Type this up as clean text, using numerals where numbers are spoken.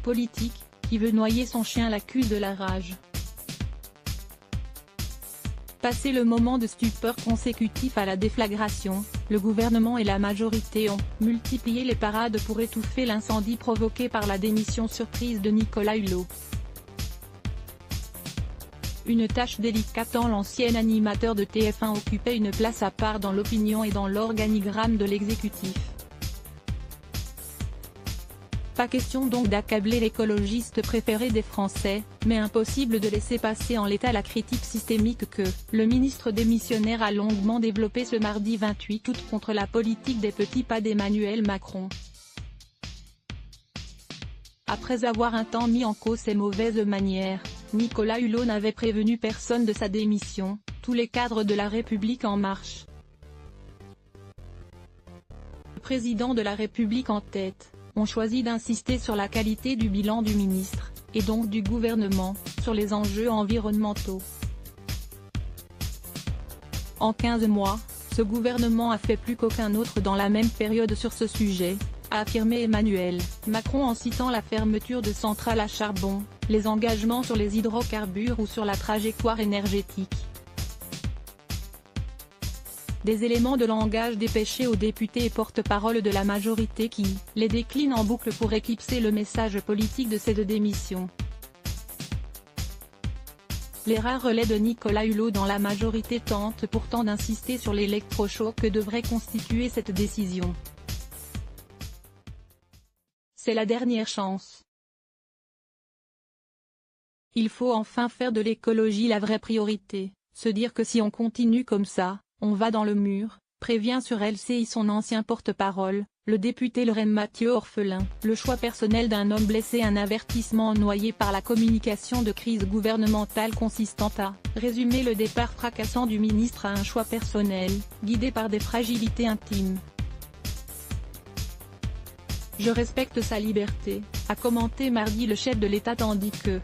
politique, qui veut noyer son chien l'accuse de la rage. Passé le moment de stupeur consécutif à la déflagration, le gouvernement et la majorité ont multiplié les parades pour étouffer l'incendie provoqué par la démission surprise de Nicolas Hulot. Une tâche délicate tant l'ancien animateur de TF1 occupait une place à part dans l'opinion et dans l'organigramme de l'exécutif. Pas question donc d'accabler l'écologiste préféré des Français, mais impossible de laisser passer en l'état la critique systémique que le ministre démissionnaire a longuement développée ce mardi 28 août contre la politique des petits pas d'Emmanuel Macron. Après avoir un temps mis en cause ses mauvaises manières, Nicolas Hulot n'avait prévenu personne de sa démission, tous les cadres de La République En Marche. Le président de la République en tête ont choisi d'insister sur la qualité du bilan du ministre, et donc du gouvernement, sur les enjeux environnementaux. En 15 mois, ce gouvernement a fait plus qu'aucun autre dans la même période sur ce sujet, a affirmé Emmanuel Macron en citant la fermeture de centrales à charbon, les engagements sur les hydrocarbures ou sur la trajectoire énergétique. Des éléments de langage dépêchés aux députés et porte-parole de la majorité qui les déclinent en boucle pour éclipser le message politique de cette démission. Les rares relais de Nicolas Hulot dans la majorité tentent pourtant d'insister sur l'électrochoc que devrait constituer cette décision. C'est la dernière chance. Il faut enfin faire de l'écologie la vraie priorité, se dire que si on continue comme ça, on va dans le mur, prévient sur LCI son ancien porte-parole, le député lorrain Mathieu Orphelin. Le choix personnel d'un homme blessé, un avertissement noyé par la communication de crise gouvernementale consistant à résumer le départ fracassant du ministre à un choix personnel, guidé par des fragilités intimes. Je respecte sa liberté, a commenté mardi le chef de l'État tandis que